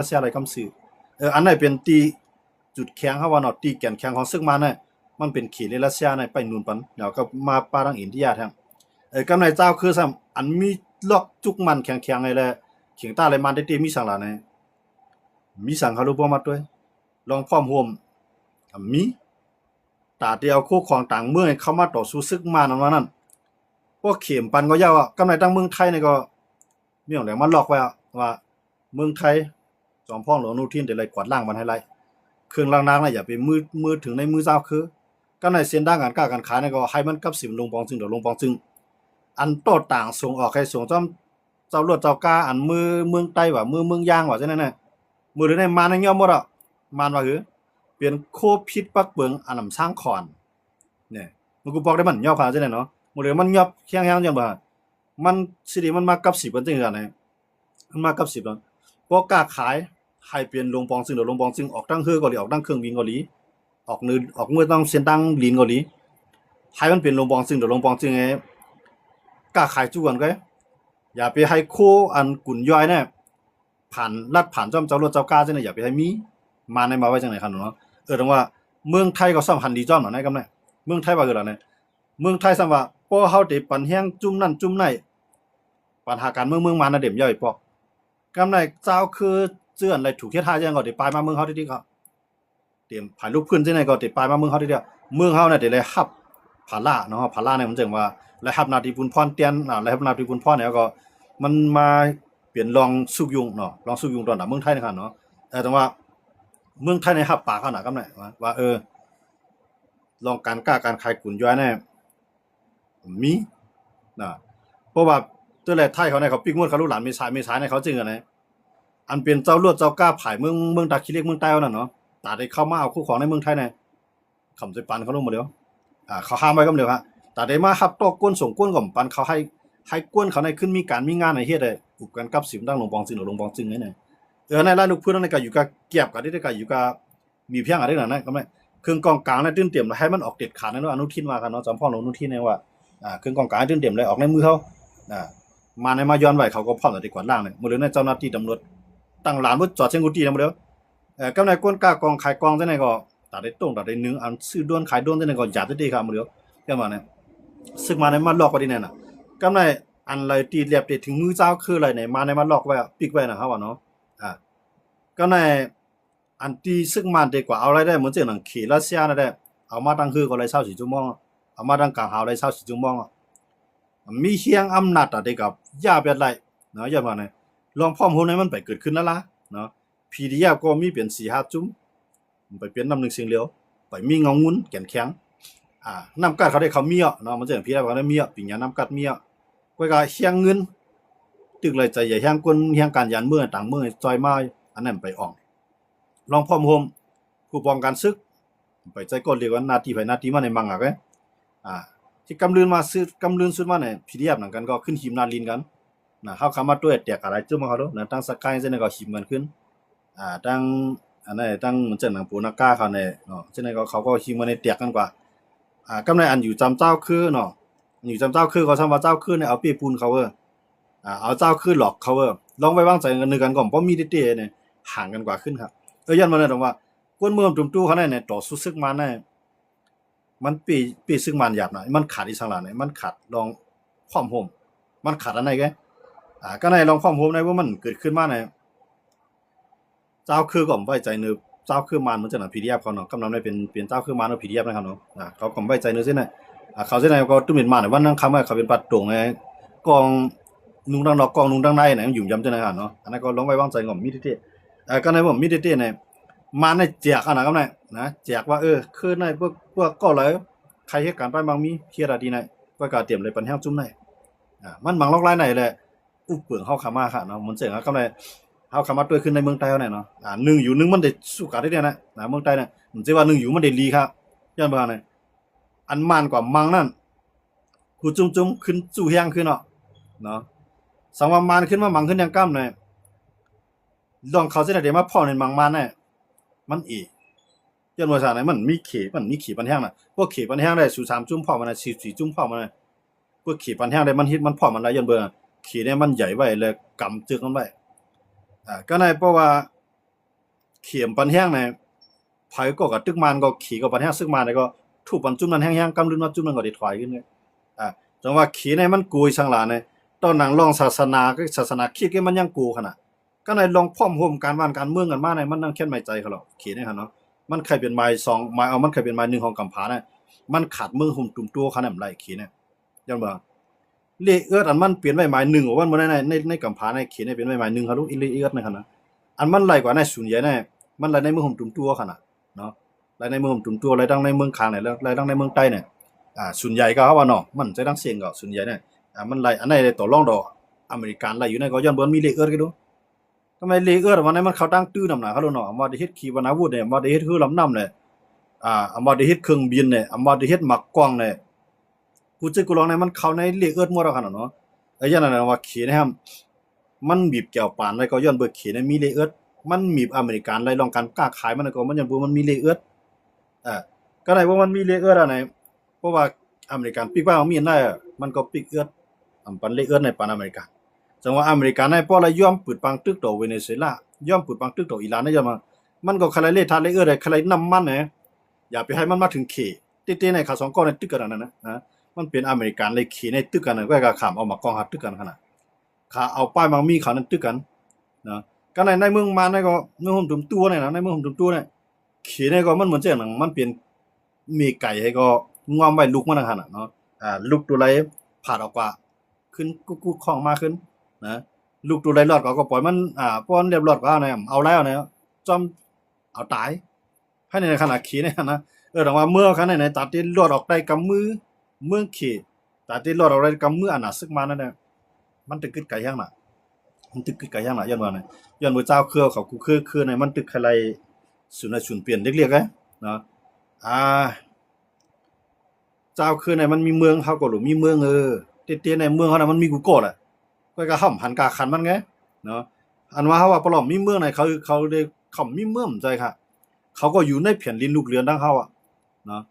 รัสเซียอะไรกำสื่ออันไหนเป็นตีจุดแข็งเฮาว่าเนาะตีแก่นแข็งของซึกมันน่ะมันเป็นเขตในรัสเซียน่ะไปนู่นปันแล้วก็มาปาทางอินเดียทั้งกำในเจ้าคือซ้ำอันมีลอกจุกมันแข็งๆไอ้แหละเขียงตาอะไรมันได้มีสังหลานะมีสังเขารู้บ่มาด้วยลองพร้อมร่วมมีตาเดียวคู่ของต่างเมืองเข้ามาต่อสู้ซึกมันนั้นพวกเข็มปันก็ยาวกำในตั้งเมืองไทยนี่ก็มีอย่างแหลมันลอกไว้ว่าเมืองไทยจอมพ่อหลวงอนุทินได้ไล่กวาดล้างมันให้ไล่เครื่องล้างน้ำน่ะอย่าไปมือถึงในมือเจ้าคือก็ในเส้นด้านการค้าการขายนี่ก็ให้มันกับสิมลงปองจึงเดี๋ยวลงปองจึงอันโตต่างส่งออกให้ส่งเจ้ารวดเจ้ากาอันมือเมืองใต้ว่ามืองย่างว่าจังนั้นน่ะมือได้มาในย่อมหมดอ่ะมันว่าคือเปลี่ยนโคพิษปักเบิงอันนำสร้างขอนเนี่ยมันกูบอกได้มันย่อพาจังได๋เนาะมื้อเดียวมันย่อแข็งๆจังบ่มันสิได้มันมากับ10จังซั่นน่ะมันมากับ10แล้วบ่กล้าขายให้เปลี่ยนลงปองซึ่งเดี๋ยวลงปองซึ่งออกทั้งเฮือเกาหลีออกทั้งเครื่องบินเกาหลีออกมือต้องเส้นทางลินเกาหลีให้มันเป็นลงปองซึ่งเดี๋ยวลงปองซึ่งไงกล้าขายจู่กันก็อย่าไปให้โคอันกุ่นย่อยเนี่ยผ่านลัดผ่านจ้อมเจ้ารถเจ้ากาจังได๋อย่าไปให้มีมาในมาไว้จังได๋คั่นเนาะต้องว่าเมืองไทยก็ซ้ำหันดีจ้อมเนาะในกำเนี่ยเมืองไทยว่าคือล่ะเนี่ยเมืองไทยซ้ำว่าพอเฮาได้ปันแฮงจุ่มนั่นจุ่มไหนปัญหาการเมืองมาน่ะเด็มย่อยพอกกำในเจ้าคือเจื้อนอะไรถูกเฮ็ดท่าจังก็ได้ปลายมาเมืองเฮาดีๆก็เตรียมถ่ายรูปขึ้นจังได๋ก็ได้ปลายมาเมืองเฮาดีๆเมืองเฮาน่ะได้เลยรับภาระเนาะภาระเนี่ยมันจังว่าและรับหน้าที่บุญพรเตียนและรับหน้าที่บุญพรเนี่ยก็มันมาเปลี่ยนรองสุกยุงเนาะรองสุกยุงตอนน่ะเมืองไทยนะครับเนาะแต่ว่าเมืองไทยในรับปากเขาน่ะกำไดว่าลองการค้าการขายกุ่นย้อยเนี่ยมีนะเพราะว่าตัวแรกไทยเขาเนี่ยเขาปิกงวดเขาลูกหลานเมษายเนี่ยเขาจึงอะนะอันเป็นเจ้าลวดเจ้ากล้าผายเมืองตาขี้เล็กเมืองใต้เอานั่นเนาะตาได้เข้ามาเอาคู่ของในเมืองไทยเนี่ยคำสิปันเขาลงมาเดียวเขาห้ามไว้ก็เดียวฮะตาได้มารับตอกก้นส่งก้นก็ปันเขาให้ก้นเขาในขึ้นมีการมีงานในเฮ็ดได้อุปกันกับสิมตั้งลงปองจึงหรือลงปองจึงเนี่ยในรายลูกพื้นในก็อยู่กับเก็บกันได้ก็อยู่กับมีเพียงอะไรนั่นนะก็ไม่เครื่องกองกลางเนี่ยตื่นเตรียมให้มันออกเด็ดขาดนะเนาะอนุทินมากันเนาะจอมพ่ออนุทินเนี่ยว่าเครื่องกองกลางตื่นเตรียมเลยออกในมือเขามาในมาย้อนไหวเขาก็พร้อมจะดีกว่าล่างเลยมื้อเดี๋ยวในเจ้าหน้าที่ตำรวจตั้งหลานบ่จอดเชิงกุฏินำเด้อกำในก้นกล้ากองขายกองจังได๋ก็ตัดได้ตรงตัดได้นึงอันซื้อด้วนขายด้วนจังได๋ก็หยาดได้ครับมื้อเดียวจังว่าเนี่ยซึ่งมาในมาลอกไว้นี่น่ะกำในอันไรตีเรียบได้ถึงมือเจ้าคืออะไรเนี่ยมาในมาลอกไว้ปิกไว้น่ะครับว่าเนาะก็ในอันที่ซึ่งมันดีกว่าเอาอะไรได้เหมือนเจ้าหนังขี่รัสเซียนั่นแหละเอามาตั้งคือก็เลย24ชั่วโมงเอามาตั้งกลางหาวเลย24ชั่วโมงมีเฮียงอำนาจได้กับยาแบบไรเนาะอย่ามาเนี่ยลองพร้อมโหนให้มันไปเกิดขึ้นแล้วล่ะเนาะ PDF ก็มีเป็น4-5จุ่มไปเปลี่ยนน้ำ1เสียงเหลียวไปมีเงางุ้นแก่นแข็งน้ำกัดเขาได้เขามีเนาะมันจะ PDF เขาได้มีปิญญาน้ำกัดมีก็ก็เฮียงเงินตึกเลยใจใหญ่เฮียงคนเฮียงการยานเมืองต่างเมืองจอยมาอันนั้นไปออกลองพร้อมโฮมผู้ป้องกันศึกไปใจก่อนเรียกว่าหน้าที่ไผหน้าที่มันในมังเว้ที่กำลืนมาซื้อกำลืนสุดมาเนี่ย PDF นั่นกันก็ขึ้นหิมนาลินกันเฮาเข้ามาด้วยแตกอะไรจุ่มเขาเนาะตั้งสกายจังได๋ก็หิมกันขึ้นตั้งอันนั้นตั้งเหมือนจังหนังปูนากาเขาเนี่ยเนาะจังได๋ก็เขาก็หิมกันในแตกกันกว่ากำไรอันอยู่จำเจ้าคือเนาะอยู่จำเจ้าคือเขาทำว่าเจ้าคือเนี่ยเอาเปปูนเขาเอาเจ้าคือหลอกเขาลองไว้วางใจกันนึกกันก่อนบ่มีเด้ๆเนี่ยห่างกันกว่าขึ้นครับยันมาเนี่ยว่ากวนเมืองจุ่มตู้เขาเนี่ยต่อสู้ซึกมันเนี่ยมันปีซึ่งมันหยาบหน่อยมันขาดอีสังหลานเนี่ยมันขาดลองพร้อมโฮมมันขาดอันไหนแกก็ในลองพร้อมโฮมได้ว่ามันเกิดขึ้นมาเนี่ยเจ้าคือก็ไว้ใจนึกเจ้าคือมันเหมือนจังหนัง PDF เขาเนาะกำลังได้เป็นเจ้าคือมันเนาะ PDF นะครับเนาะเขาก็ไว้ใจนึกซิน่ะเขาซิน่ะก็ตุ้มเป็นมาเนี่ยวันนั้นคำว่าเขาเป็นปัดตรงไงกองนุงดังนอกกองนุงดังในเนี่ยอยู่ยำจังได๋เนาะอันนั้นก็ลองไว้วางใจก่อนมีเด้ก็ในผมมีเด้เนี่ยมาในแจกอันน่ะครับนะแจกว่าคือในพวกก็เลยใครเฮ็ดการไปบางมีเคลียร์ดีไหนก็เตรียมเลยปันแฮงจุ่มไหนมันบางลอกลายไหนแหละอุเปิงเฮาเข้ามาค่ะเนาะมันเจ๋งครับกำไรเฮาเข้ามาด้วยขึ้นในเมืองใต้เฮาเนี่ยเนาะ1อยู่1มันได้สู้กันได้เนี่ยนะเมืองใต้เนี่ยมันสิว่า1อยู่มันได้ลีครับย้อนบ่เนี่ยอันมันกว่ามังนั่นกูจุ่มๆขึ้นจู่แฮงขึ้นเนาะสังว่ามันขึ้นมามังขึ้นยังก้ำเนี่ยลองเขาสิได้มาพ่อในมังมันเนี่ยมันอีย้อนว่าซะเนี่ยมันมีขีปันแฮงน่ะพวกขีปันแฮงได้สู่3จุ่มพ่อมันน่ะ4จุ่มพ่อมันน่ะพวกขีปันแฮงได้มันฮิตมันพ่อมันได้ย้อนเบิ่งขีเนี่ยมันใหญ่ไว้เลยกำจึกมันไว้ก็ในเพราะว่า เขียมปันแห้งในไผก็กับตึกมันก็ขี่กับปันแห้งซึ่งมาในก็ถูกปันจุ่มนั้นแห้งๆกำลืนว่าจุ่มนั้นก็ได้ถอยขึ้นเลยจังว่าขี่ในมันกุยสังหลาในตอนหนังลองศาสนาก็ศาสนาคิดก็มันยังกูขนาดก็ในลองพร้อมโฮมการบ้านการเมืองกันมาในมันนั่งแค่นไม่ใจเขาหรอกขี่นี่หั่นเนาะมันใครเป็นไม้2ไม้เอามันใครเป็นไม้1ของกำผาเนี่ยมันขาดมือหุ่มตุ่มตัวขนาดไหลขี่เนี่ยย้อนว่าเลเอิดอันมันเปลี่ยนไว้ไม้1ว่ามันบ่ได้ในกำผาในขี่เนี่ยเป็นไว้ไม้1ครับลูกอีเลเอิดในขนาดอันมันไหลกว่าในศูนย์ใหญ่เนี่ยมันไหลในมือหุ่มตุ่มตัวขนาดเนาะไหลในมือหุ่มตุ่มตัวไหลดังในเมืองคางเนี่ยไหลดังในเมืองใต้เนี่ยศูนย์ใหญ่ก็ว่าเนาะมันใจดังเสียงก็ศูนย์ใหญ่เนี่ยมันไหลอันไหนได้ต่อรองดอกอเมริกันไหลอยู่ในก็ย้อนบ่มีเลเอิดกันดูทำไมเลเอิดวันนี้มันเขาตั้งตื้อนำหนาเขาโดนเนาะมาได้เฮ็ดขีปนาวุธเนี่ยมาได้เฮ็ดคือลำนำเนี่ยมาได้เฮ็ดเครื่องบินเนี่ยมาได้เฮ็ดหมักกล้องเนี่ยกูจึกกูลองเนี่ยมันเข้าในเลเอิดหมดแล้วคั่นเนาะอย่างนั้นน่ะว่าขีนะครับมันบีบแก้วปานไว้ก็ย้อนเบิกขีเนี่ยมีเลเอิดมันมีอเมริกันไล่ลองการกล้าขายมันก็มันย้อนบ่มันมีเลเอิดก็ได้ว่ามันมีเลเอิดอันไหนเพราะว่าอเมริกันปิกว่ามีอันได้มันก็ปิกเอิดปันเลเอิดในปานอเมริกันจังว่าอเมริกันในพอละย่อมปืดปังตึกต่อเวเนซุเอลาย่อมปืดปังตึกต่ออิหร่านได้ย่อมมันก็คลายเลทาเลเอิดได้คลายน้ำมันเนี่ยอย่าไปให้มันมาถึงเขติๆในขา2ก้อนในตึกกันนั่นนะมันเป็นอเมริกันเลยเขในตึกกันก็ข้ามเอามากองหัดตึกกันขนาดขาเอาป้ายมังมีเขานั้นตึกกันนะก็ในเมืองมาในก็เมืองห่มตุ่มตัวเนี่ยนะในเมืองห่มตุ่มตัวเนี่ยเขในก็มันเหมือนเจ้าหนังมันเป็นมีไก่ให้ก็งอมไว้ลุกมันขนาดเนาะลุกตัวไรผ่าออกกว่าขึ้นกุ๊กๆของมาขึ้นนะลูกตัวไรรอดก็ปล่อยมันป้อนเรียบรอดก็เนี่ยเอาแล้วเนี่ยจอมเอาตายให้ในขณะขี่เนี่ยนะแต่ว่าเมื่อคันไหนตัดที่รอดออกได้กำมือเมืองขี่ตัดที่รอดออกได้กำมืออันน่ะซึกมานั่นน่ะมันตึกกึดไก่ย่างน่ะมันตึกกึดไก่ย่างน่ะย้อนว่าเนี่ยย้อนว่าเจ้าเครือเขากูคือในมันตึกใครสุนเปลี่ยนเรียกๆเนาะเจ้าคือในมันมีเมืองเฮาก็หรือมีเมืองเตี้ยๆในเมืองเฮาน่ะมันมีกูโกดก็ห่ำหันกาคันมันไงเนาะอันว่าเฮาว่าปลอมมีเมืองไหนเขาได้เขามีเมืองใจค่ะเขาก็อยู่ในแผ่นดินลูกเรือนทั้งเฮาเนาะ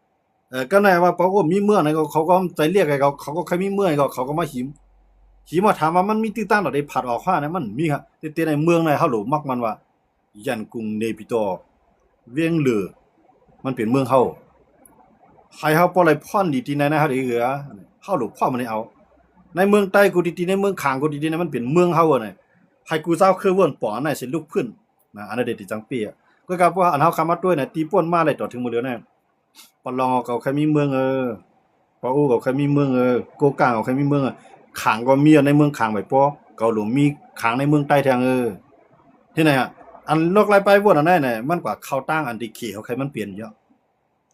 ก็แน่ว่าเพราะว่ามีเมืองไหนเขาก็ใจเรียกให้เขาก็ใครมีเมืองเขาก็มาหิมมาถามว่ามันมีที่ตั้งดอกได้ผัดออกค่านะมันมีครับเตี้ยๆในเมืองในเฮาหลูมักมันว่ายันกรุงเนปิโตเวียงเหลือมันเป็นเมืองเฮาให้เฮาบ่ได้พ่อนดีๆในนะเฮาได้เหลือเฮาหลูพ่อมันเอาในเมืองใต้กูดีๆในเมืองข้างกูดีๆนะมันเป็นเมืองเฮาน่ะให้กูเจ้าคือว่นปอน่ะสิลุกขึ้นนะอันนั้นเด็ดจังปี้ก็กับว่าอันเฮาคำมาด้วยน่ะตีป่นมาเลยต่อถึงมื้อเดียวน่ะปลองก็ใครมีเมืองปออูก็ใครมีเมืองโกกางก็ใครมีเมืองข้างก็มีในเมืองข้างไปปอเกาหลงมีข้างในเมืองใต้แทงที่ไหนอันนอกลายไปว่นอันนั้นน่ะมันกว่าเข้าตั้งอันที่ขี้เขาใครมันเปลี่ยนเยอะ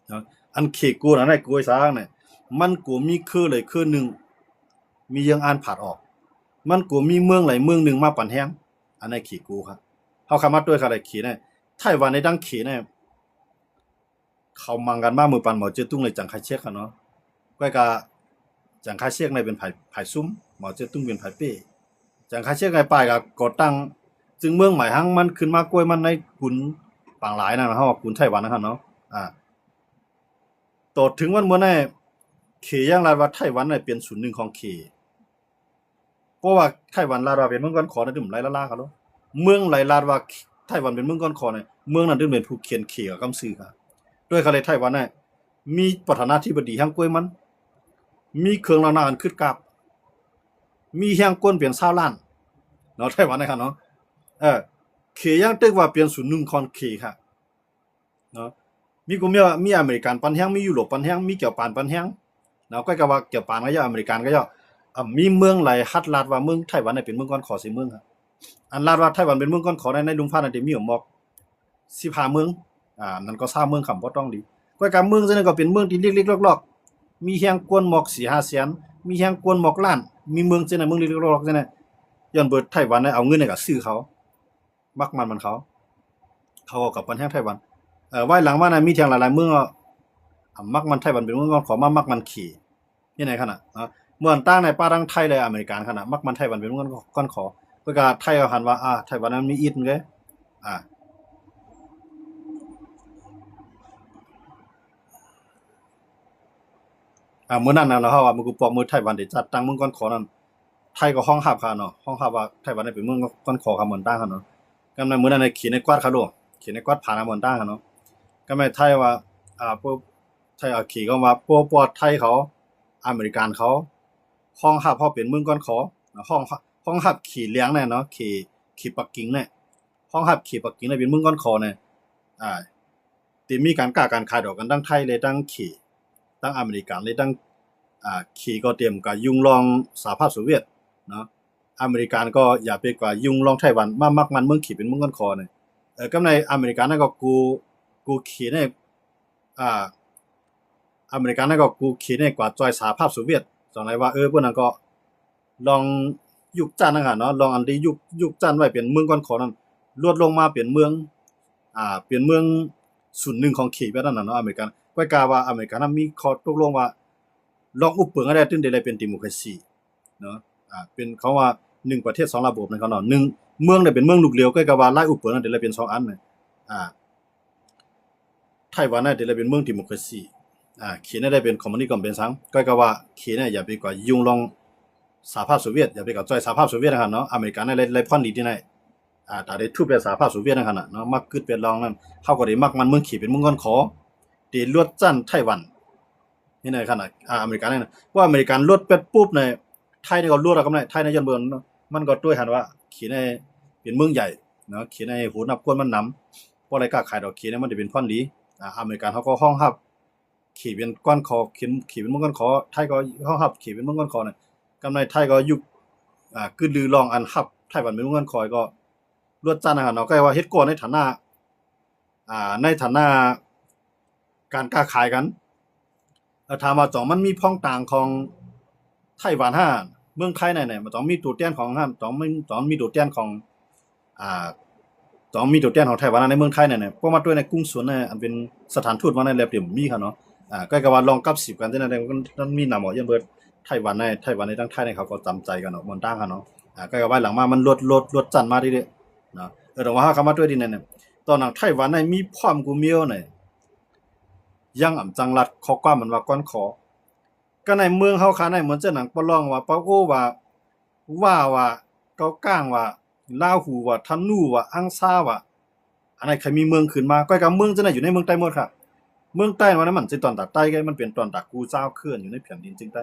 เนาะอันขี้กูอันนั้นกูไอ้ซางน่ะมันกูมีคือเลยคือนึงมียังอ่านผาดออกมันกูมีเมืองไหลเมืองหนึ่งมาปั่นแห้งอันนี้ขี่กูครับเขาคำมาด้วยอะไรขี่เนี่ยไต้หวันในดังขี่เนี่ยเขามังกันมามือปันหมอเจ้าตุ้งเลยจังไคเชกกันเนาะก็กะจังไคเชกในเป็นไผ่ซุ้มหมอเจ้าตุ้งเป็นไผ่เป้จังไคเชกในป้ายกับกดตั้งจึงเมืองใหม่หังมันขึ้นมากล้วยมันในกุนปางหลายนะเขาบอกกุนไต้หวันนะครับเนาะตดถึงวันเมื่อไหร่เขย่างลาดว่าไต้หวันเนี่ยเป็นศูนย์หนึ่งของเขเพราะว่าไต้หวันลาดว่าเป็นเมืองก้อนขอนะดึมไหลละครับเนาะเมืองไหลลาดว่าไต้หวันเป็นเมืองก้อนขอเนี่ยเมืองนั้นดึมเป็นผู้เขียนเขกับกำซื้อครับด้วยเขาเลยไต้หวันเนี่ยมีประธานาธิบดีทั้งกล้วยมันมีเครื่องรางอันคึดกับมีแห่งก้นเปลี่ยน20ล้านเนาะไต้หวันนะครับเนาะเขย่างตึกว่าเป็นศูนย์หนึ่งของเขค่ะเนาะมีมีอเมริกันปันแห้งมียุโรปปันแห้งมีเกี่ยวปานปันแห้งเนาะก็กะว่าเกี่ยวปานก็ย่ออเมริกันก็ย่อมีเมืองไหลฮัดลาดว่าเมืองไต้หวันเป็นเมืองก้อนขอสิเมืองครับอันลาดว่าไต้หวันเป็นเมืองก้อนขอในลุงพานั่นมีหมอก15เมืองนั่นก็20เมืองคำบ่ต้องดีก็กะเมืองซั้นก็เป็นเมืองที่เล็กๆลอกๆมีแฮงกวนหมอก 4-5 แสนมีแฮงกวนหมอกล้านมีเมืองจังนั้นเมืองเล็กๆลอกๆจังนั้นย้อนเบิดไต้หวันเอาเงินให้กับซื้อเขามักมันเขาก็กับปันแห้งไต้หวันไว้หลังว่านะมีเทียงหลายๆเมืองมักมันไต้หวันเป็นเมืองก้อนขอมักมันขี่นี่ไหนขนาดเมืองตั้งในป่าดังไทยเลยอเมริกันขนาดมักมันไต้หวันเป็นเมืองก้อนขอเพื่อการไทยก็หันว่าไต้หวันนั้นมีอิฐไงมื้อนั้นน่ะแล้วเฮาว่ามันกูปอกมือไต้หวันได้จัดตั้งเมืองก้อนขอนั้นไทยก็ห้องฮับค่ะเนาะห้องฮับว่าไต้หวันเป็นเมืองก้อนขอคำเหมือนตั้งค่ะเนาะกำนั้นมื้อนั้นขี่ในกวาดเขาโล ขีในกวาดผ่านมันตั้งเนาะก็ไม่ไทยว่าพวกไทยขี่ก็มาพวกไทยเขาอเมริกันเขาห้องหับเขาเป็นเมืองก้อนขอห้องหับขี่เลี้ยงเนี่ยเนาะขี่ปักกิ่งเนี่ยห้องหับขี่ปักกิ่งเนี่ยเป็นเมืองก้อนขอเนี่ยที่มีการกล้าการขายดอกกันตั้งไทยเลยตั้งขี่ตั้งอเมริกันเลยตั้งขี่ก็เตรียมกับยุงลองสหภาพโซเวียตเนาะอเมริกันก็อย่าไปกว่ายุงลองไต้หวันมักมันเมืองขี่เป็นเมืองก้อนคอเนี่ยก็ในอเมริกันนั่นก็กูขี่ในอเมริกันนั่นก็กูขี่ในกว่าจอยสหภาพโซเวียตตอนไหนว่าพวกนั้นก็ลองยุคจันทร์นะเนาะลองอันที่ยุคจันทร์ไว้เป็นเมืองก้อนคอนั้นลวดลงมาเป็นเมืองเป็นเมืองศูนย์หนึ่งของขี่แบบนั้นเนาะอเมริกันก็กล่าวว่าอเมริกันนั้นมีข้อตกลงว่าลองอุปเปิงอะไรตึ้งได้เป็นดิโมคราซีเนาะเป็นเขาว่า1ประเทศ2ระบบในเขาเนาะ1เมืองได้เป็นเมืองลูกเดียวก็กะว่าหลายอุปเปิงได้เป็น2อันน่ะไต้หวันได้เป็นเมืองดิโมคราซีขีได้เป็นคอมมิวนิสต์เป็นสังก็กะว่าขีเนี่ยอย่าไปกว่ายุงลองสหภาพโซเวียตอย่าไปกับจอยสหภาพโซเวียตนะครับเนาะอเมริกันได้พอนดีที่ไหนแต่ได้ทุบเป็นสหภาพโซเวียตนะครับเนาะมักกึดเป็นรองนั่นเฮาก็ได้มักมันเมืองขี่เป็นเมืองก้อนขอที่ลวดจั่นไต้หวันนี่ในขนาดอเมริกันเนี่ยว่าอเมริกันลวดเป็ดปุ๊บในไทยนี่ก็ลวดแล้วก็ได้ไทยในยันเมืองมันก็ด้วยหันว่าขี่ในเป็นเมืองใหญ่เนาะขี่ในหูนับกวนมันนำบ่ได้กล้าขายดอกขี่เนี่ยมันได้เป็นพอนดีอเมริกันเฮาก็ห้องรับขี่เป็นก้อนคอขี่เป็นเมืองก้อนขอไทยก็ห้องรับขี่เป็นเมืองก้อนคอเนี่ยกำไรไทยก็ยุคกึดลือลองอันฮับไต้หวันเป็นเมืองก้อนคอยก็ลวดจั่นนะครับเนาะก็ว่าเฮ็ดก่อนในฐานะการค้าขายกันถามว่าจ่องมันมีพ้องต่างของไต้หวันห้าเมืองไทยไหนมันต้องมีตัวแทนของห้าต้องมีตัวแทนของต้องมีตัวแทนของไต้หวันในเมืองไทยเพราะว่าด้วยในกรุงสวนอันเป็นสถานทูตมาในแลบเดียวมีครับเนาะก็ว่าลองกับ10กันจังได๋มันมีนำยันเบิดไต้หวันในทั้งไทยเขาก็จำใจกันเนาะมันต่างกันเนาะก็ว่าหลังมามันลดจันมาเรื่อยๆเนาะแต่ว่าเขามาด้วยดิเนี่ยตอนนั้นไต้หวันในมีความกูเมียวยังอำจังรัดขอกว่ามันว่าก้อนขอก็ในเมืองเฮาคาในเหมือนเจ้าหนังปะลองว่าปะโอ้ว่าเกาก้างว่าลาวหูว่าทันนูว่าอังซาว่าอันไหนใครมีเมืองขึ้นมาก็กับเมืองจะได้อยู่ในเมืองใต้หมดครับเมืองใต้มันสิตอนตัดใต้ไงมันเป็นตอนตักกูเจ้าเคลื่อนอยู่ในแผ่นดินจริงใต้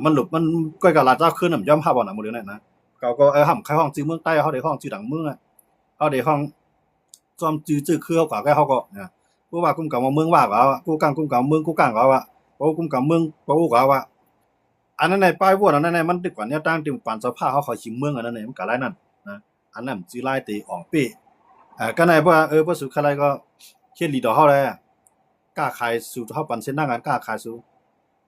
มันหลบมันก็กับลาเจ้าเคลื่อนย่อมภาพบ่น่ะหมดเลยนะเขาก็ห่ำใครห้องชื่อเมืองใต้เฮาได้ห้องชื่อดังเมืองเฮาได้ห้องจอมจื้อเครือกว่าก็เฮาก็กูว่ากุ้มกับเมืองว่ากูกังกุ้มกับเมืองกูกังว่ากูกุ้มกับเมืองกูว่าอันนั้นในป้ายพวกนั้นในมันดึกกว่าเนี่ยตั้งติ่มปานสภาเขาชิมเมืองอันนั้นมันก็หลายนั่นนะอันนั้นจื้อหลายตีอ่องเป้ก็ในว่าบ่สุขอะไรก็เฮ็ดลีดอเฮาได้กล้าขายสู่เฮาปันเส้นหน้างานกล้าขายสู่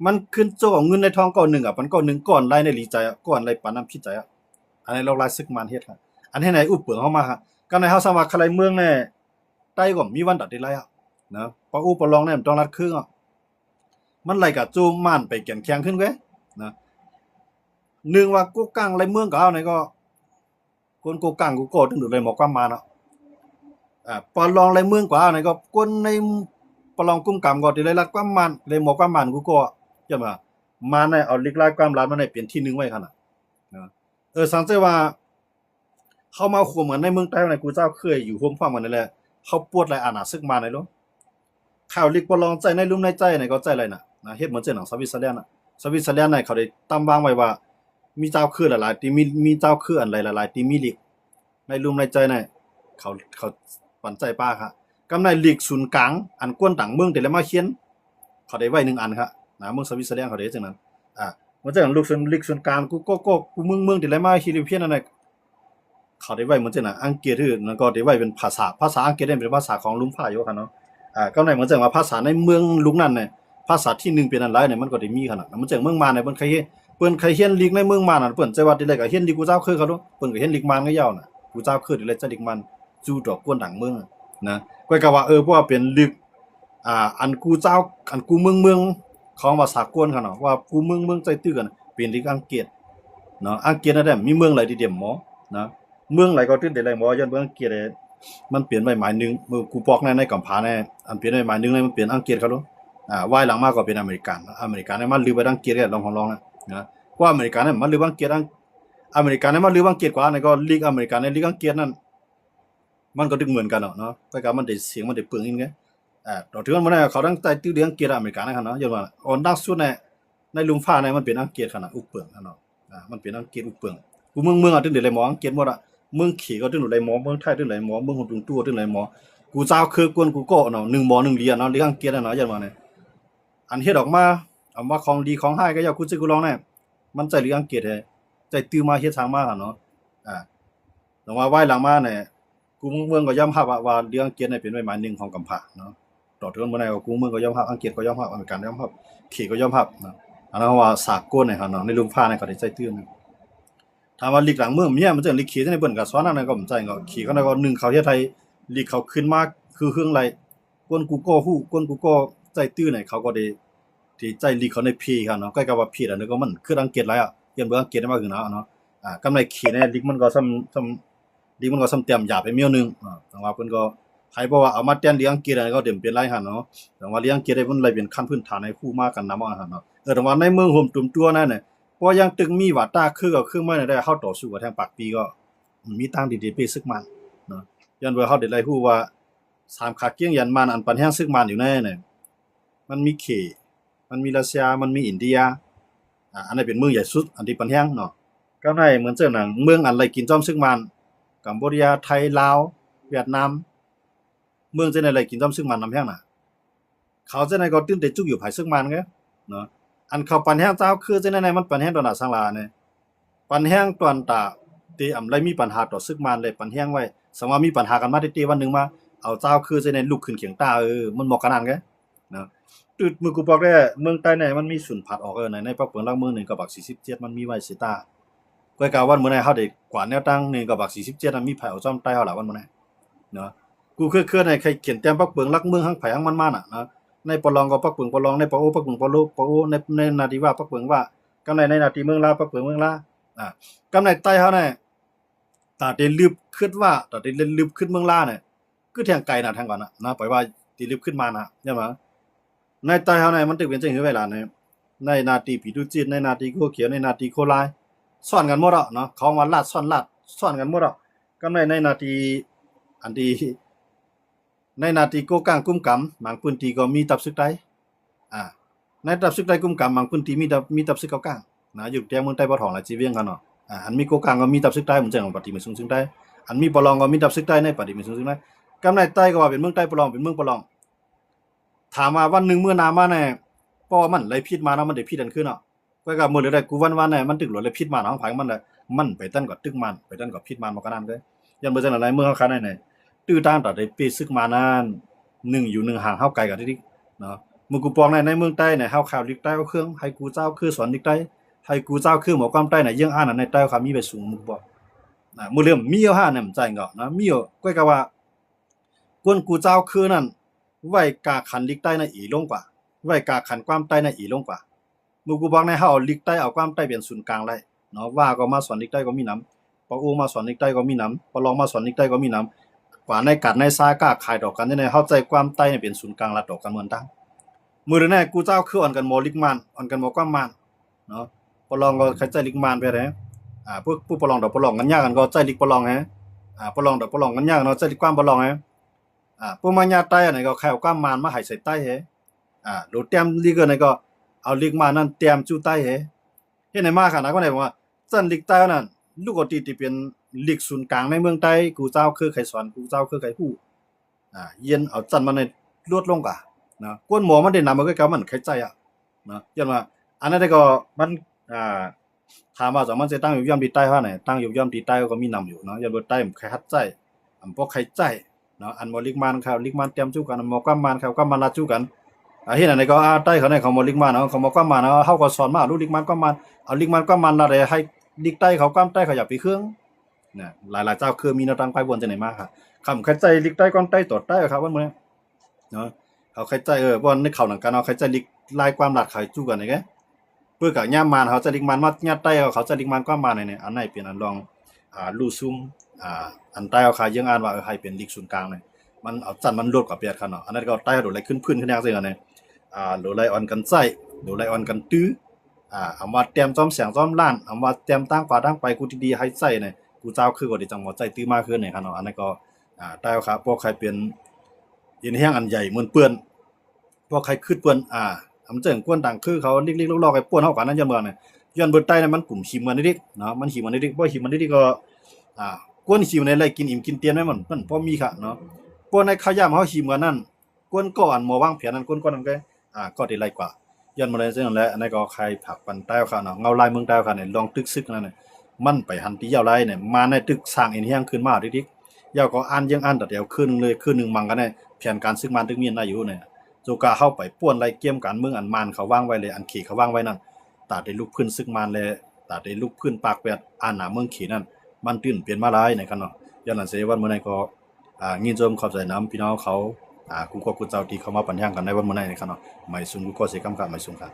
มันขึ้นโจเอาเงินในท้องก้อนนึงมันก้อนนึงก้อนรายในลีใจก้อนไรปานน้ำพิใจอันนี้เราลายซึกมันเฮ็ดครับอันนี้ในอุปเปิงเฮามาครับก็ในเฮาสามารถใครเมืองในใต้ก็มีวันตัดได้หลายนะปะอูปะลองเนี่ยมันต้องรัดครึ่งมันไหลกับจูม่านไปแก่นแข็งขึ้นเว้ยนะนึงว่ากูกังไรเมืองก็เอาไหนก็คนกูกังกูโกดถึงดูเลยหมอกความมาเนาะปะลองไรเมืองกว่าเอาไหนก็คนในปะลองกุ้มกำก็ได้รัดความมันเลยหมอกความมันกูก็จะมาในเอาลิกลายความรัดมาในเปลี่ยนที่นึงไว้คั่นน่ะนะสังเกตว่าเฮามาคุมกันในเมืองใต้ในกูเจ้าเคยอยู่ร่วมความกันนั่นแหละเฮาปวดหลายอาณาซึกมาในโลข่าวลิกบ่ลองใจในลุ่มในใจก็ใจอะไรน่ะเฮ็ดเหมือนเจ้าหนังสวิตเซอร์แลนด์สวิตเซอร์แลนด์เขาได้ตั้งวางไว้ว่ามีเจ้าคือหลายๆที่มีเจ้าคืออันหลายๆที่มีลิกในลุ่มในใจเขาปันใจป้าครับกำในลิกศูนย์กลางอันกวนต่างเมืองแต่ละมาเขียนเขาได้ไว้1อันครับนะเมืองสวิตเซอร์แลนด์เขาได้จังนั้นเหมือนเจ้าลูกลิกศูนย์กลางกูเมืองแต่ละมาฮิลิเพียนนั่นเขาได้ไว้เหมือนเจ้าอังกฤษคือนั่นก็ได้ไว้เป็นภาษาอังกฤษเป็นภาษาของลุงพ่าอยู่ครับเนาะก็ในเหมือนจังว่าภาษาในเมืองลุงนั่นภาษาที่1เป็นอันหลายมันก็ได้มีขนาดนั้นมันจังเมืองมานเพิ่นเคยเฮียนลีกในเมืองมานนั่นเพิ่นใจว่าได้เลยก็เฮียนลีกกูเจ้าคือเขาเนาะเพิ่นก็เฮียนลีกมานก็ยาวน่ะกูเจ้าคือได้เลยจะลีกมันจู่ดอกกวนดังเมืองนะก็ว่าเพราะว่าเป็นลีกอันกูเจ้าอันกูเมืองของภาษากวนเขาเนาะว่ากูเมืองใจตื้อกันเป็นลีกอังกฤษเนาะอังกฤษนั่นแหละมีเมืองหลายที่เดียมหมอนะเมืองหลายก็ตื้อได้หลายหมอย้อนเมืองอังกฤษมันเปลี่ยนไปหมายนึงมือกูปอกในกำผาอันเปลี่ยนไปหมายนึงมันเปลี่ยนอังกฤษเขาลูกวายหลังมากก็เป็นอเมริกันมันลือไปอังกฤษลองนะว่าอเมริกันมันลืออังกฤษอเมริกันมันลืออังกฤษกว่าก็ลีกอเมริกันในลีกอังกฤษนั่น มันก็ดึงเหมือนกันเนาะก็มันได้เสียงมันได้เปลืองอีกไงต่อถึงมันบ่ได้เขาตั้งใจตื้อเรื่องอังกฤษอเมริกันนะครับเนาะย้อนว่าออนดักสุดในลุมฟ้ามันเป็นอังกฤษขนาดอุกเปลืองเนาะมันเป็นอังกฤษอุกเปลืองกูเมืองตึงได้เลยหมออังกฤษหมดเมืองขี่ก็ตึงได้หมอเมืองไทยตึงได้หมอเมืองหุ่นตุงตัวตึงได้หมอกูเจ้าคือกวนกูก็เนาะ1หมอ1เรียนเนาะเรียนอังกฤษเนาะย้อนว่าเนี่ยอันเฮ็ดออกมาเอามาของดีของหายก็อย่ากูสิกูลองมันใจเรียนอังกฤษใจตื้อมาเฮ็ดทางมาเนาะแต่ว่าไว้หลังมาเนี่ยกูเมืองก็ยอมรับว่าเรียนอังกฤษเป็นไว้หมายหนึ่งของกำพร้าเนาะต่อถึงบ่ได้ว่ากูเมืองก็ยอมรับอังกฤษก็ยอมรับอเมริกันก็ยอมรับขี่ก็ยอมรับเนาะอันนั้นว่าสากลเนาะในลุมฟ้าก็ได้ใจตื้อถามว่าลีกหลังเมืองมันจะลีกขี่ในเบิ่นก็สอนนั่นก็บ่ใจก็ขี่ก็1เขาเฮ็ดให้ลีกเขาขึ้นมาคือเครื่องไรกวนกูก็ฮู้กวนกูก็ใจตื้อเขาก็ได้ที่ใจลีกเขาในพีเนาะใกล้กับว่าพีอันนี้ก็มันคืออังกฤษหลายเรียนเบิ่งอังกฤษได้มากขึ้นเนาะกำไรขี่ในลีกมันก็ลีกมันก็ซ้ำเต็มหยาบไปเมียวนึงแต่ว่าเพิ่นก็ใครบอกว่าเอามาแต่นเรียนอังกฤษก็เต็มเป็นไรหั่นเนาะแต่ว่าเรียนอังกฤษได้เพิ่นเลยเป็นขั้นพื้นฐานให้ครูมากันนำหั่นเนาะแต่ว่าในเมืองห่มตุ่มตัวนั่นน่ะพอยังตึงมีว่าตาคือก็คือมาได้เฮาต่อสู้กับทางปากปีก็มีทางดีๆไปซึกมันเนาะย้อนว่าเฮาได้ไล่ฮู้ว่า3ขาเกี้ยงยันมันอันปันแฮงซึกมันอยู่ในน่ะมันมีเขมันมีรัสเซียมันมีอินเดียอันนั้นเป็นเมืองใหญ่สุดอันที่ปันแฮงเนาะก็ได้เหมือนเจ้าหนังเมืองอันไรกินจ้อมซึกมันกัมพูชาไทยลาวเวียดนามเมืองเจ้าไหนไรกินจ้อมซึกมันนำแฮงน่ะเขาเจ้าไหนก็ตื่นแต่จุกอยู่ภายซึกมันไงเนาะอันเขาปันแห้งเจ้าคือจังได๋มันปันแห้งต่อหน้าสังลาเนี่ยปันแห้งตอนตาที่อำไลมีปัญหาต่อซึกมันเลยปันแห้งไว้สมว่ามีปัญหากันมาติๆวันนึงมาเอาเจ้าคือจังได๋ลุกขึ้นเคียงตามันเหมาะกันนั่นไงเนาะตึดมือกูบอกได้เมืองใต้เนี่ยมันมีสุนผัดออกในปักเปิงลักเมือง1กับบัก47มันมีไว้สิตาก้อยกาวันมื้อไหนเฮาได้กว่าแนวตั้ง1กับบัก47มันมีไผเอาจ้อมใต้เฮาล่ะวันมื้อไหนเนาะกูคือให้ใครเขียนแต้มปักเปิงลักเมืองหังไผหังมันมาน่ะเนาะในปลองก็ปักเปิงปลองในปะโอปักเปิงปะโลปะโอในนาทีว่าปักเปิงว่ากำในนาทีเมืองลาปักเปิงเมืองลากำในใต้เฮาเนี่ยตาได้ลืบคิดว่าตาได้ลืบขึ้นเมืองลาเนี่ยคือแทงไกลน่ะทางก่อนน่ะนะปล่อยว่าที่ลืบขึ้นมาน่ะใช่มั้ยในใต้เฮาเนี่ยมันตึกเป็นจังหือเวลาเนี่ยในนาทีผีตุจิตในนาทีโคเขียวในนาทีโคลายซ้อนกันหมดเนาะของว่าลาดซ้อนกันหมดกำในนาทีอันที่ในนาทีโกกลางกุมกำบางพื้นที่ก็มีตับซึกใต้ในตับซึกใต้กุมกำบางพื้นที่มีตับซึกเกากลางนะอยู่แต่เมืองใต้บ่ทองละจีเวียงกันเนาะอันมีโกกลางก็มีตับซึกใต้เหมือนจังปฏิมาซึ่งใต้อันมีปลองก็มีตับซึกใต้ในปฏิมาซึ่งใต้กำในใต้ก็ว่าเป็นเมืองใต้ปลองเป็นเมืองปลองถามว่าวันนึงเมื่อนามาแน่ป้อมันไหลพิษมาเนาะมันได้พิษอันขึ้นเนาะก็มื้อได้กูวันๆน่ะมันตึกหลวเลยพิษมาเนาะไผมันน่ะมันไปตั้นก็ตึกมันไปตั้นก็พิษมันบ่กันนั้นเด้ยันบ่จังได๋เมืองเฮาคันได้ตื้อตางตาได้ปีซึกมานั้น1อยู่1ห่างเฮาไกลกันดิเนาะมึงกูปองในเมืองใต้เนี่ยเฮาข่าวลิกใต้เอาเครื่องให้กูเจ้าคือสอนลิกใต้ให้กูเจ้าคือหมอความใต้น่ะยังอ่านในใต้เขามีไปสูงมึงบ่มื้อเริ่มมีเอาหาเนี่ยใจเงาะนะมีก้อยก็ว่ากวนกูเจ้าคือนั่นไว้กาขันลิกใต้น่ะอีลงกว่าไว้กาขันความใต้น่ะอีลงกว่ามึงกูบอกในเฮาลิกใต้เอาความใต้เป็นศูนย์กลางไว้เนาะว่าก็มาสอนลิกใต้ก็มีนำปอโอมาสอนลิกใต้ก็มีนำปอลองมาสอนลิกใต้ก็มีนำกว่าในกัดในซากาขายดอกกันในเฮาใจความใต้เป็นศูนย์กลางละดอกกันเหมือนตั้งมื้อนั้นกูเจ้าคืออ่อนกันหมอลิกมันอ่อนกันหมอความมันเนาะปอลองก็ใครใจลิกมันไปแท้ผู้ปอลองดอกปอลองกันยากกันก็ใจลิกปอลองปอลองดอกปอลองกันยากเนาะใจลิกความปอลองผู้มาญาใต้อันไหนก็ใครเอาความมันมาให้ใส่ใต้โดดแต้มลิกอันไหนก็เอาลิกมันนั้นแต้มจู้ใต้เฮ็ดให้มาขนาดก็ได้ว่าจันลิกใต้นั่นลูกกติที่เป็นลีกศูนย์กลางในเมืองใต้กูเจ้าคือไขสอนกูเจ้าคือไขฮู้เย็นเอาจันมันในลวดลงกะนะกวนหมอมันได้นำมาก็มันไขใจนะยันว่าอันนั้นก็มันถามว่ามันจะตั้งอยู่ย่อมที่ใต้เฮาไหนตั้งอยู่ย่อมที่ใต้ก็มีนำอยู่เนาะยันบ่ใต้ไขฮัดใจอำบ่ไขใจเนาะอันบ่ลิกมันครับลิกมันเตรียมจู้กันหมอความมันครับความมันละจู้กันเฮ็ดอันไหนก็ใต้เขาในเขาบ่ลิกมันเนาะเขาบ่ความมันเฮาก็สอนมารู้ลิกมันความมันเอาลิกมันความมันละได้ให้ลิกใต้เขาความใต้เขาอย่าไปเครื่องเนี่ยหลายๆเจ้าคือมีแนวทางไปวนจังได๋มาครับคำเข้าใจลิกใต้ก่อนใต้ตอดใต้ครับว่ามื้อเนาะเขาเข้าใจบ่ในเข้าหนังกันเอาเข้าใจลิกลายความหลัดเขาจู้กันไงเพื่อก็ย่ามมันเขาจะลิกมันมาญาติใต้เขาจะลิกมันก็มาเนี่ยอันไหนเป็นอันลองลู่ซุ่มอันใต้เอาเขายังอ่านว่าให้เป็นลิกศูนย์กลางเนี่ยมันเอาจันมันลดกว่าเปียดคั่นเนาะอันนั้นก็ใต้โดดไหลขึ้นพื้นขึ้นยากซื่อกันเนี่ยโดดไหลอ่อนกันใจโดดไหลอ่อนกันตื้อเอามาเตรียมจ้อมแสงจ้อมล้านเอามาเตรียมตั้งกว่าตั้งไปกูดีๆให้ใจเนี่ยกูเจ้าคือก็ได้จังหวะใจตื้อมากขึ้นเนี่ยครับเนาะอันนั้นก็ ใต้ครับพวกใครเป็นอินแห้งอันใหญ่เหมือนเปื้อนพวกใครขึ้นเปื้อนอำเจิงกวนดังคือเขาลิกๆลอกๆให้ป้วนเฮากันนั้นจังเมืองน่ะย้อนเบิดใต้นั้นมันกลุ่มหิมกันนิดๆเนาะมันหิมกันนิดๆบ่หิมกันนิดๆก็กวนหิมในไรกินอิ่มกินเตียนไว้มันพอมีค่ะเนาะป้วนในข้าวยามเฮาหิมกันนั่นกวนก่อนหมอวางแผนนั้นกวนก่อนนั้นก็ก็ได้ไรกว่าย้อนมาเลยจังนั้นแหละอันนั้นก็ใครผักปันใต้ค่ะเนาะเงาลายเมืองใต้ค่ะเนี่ยลองตึกซึกนั่นน่ะมันไปหันติยาวไรเนี่ยมาในตึกสร้างอินแห้งขึ้นมาดิๆ ยาวก็อ่านยังอ่านแต่เดียวคืนนึงเลยคืนนึงมังกันได้แผนการซึ่งมันตึกมีนได้อยู่เนี่ยโจกาเข้าไปป้วนไรเกมการเมืองอันมานเขาวางไว้เลยอันขี่เขาวางไว้นั่นตาได้ลุกขึ้นซึ่งมันเลยตาได้ลุกขึ้นปากแปดอ่านหน้าเมืองขี่นั่นมันตื่นเปลี่ยนมาหลายในกันเนาะย้อนหลังเสยวันมื้อนั้นก็ยินจมขอบใจน้ำพี่น้องเขากูก็กูเจ้าที่เขามาปัญญากันในวันมื้อนั้นในกันเนาะไม่ซุนกูก็สิกำกับไม่ซุนครับ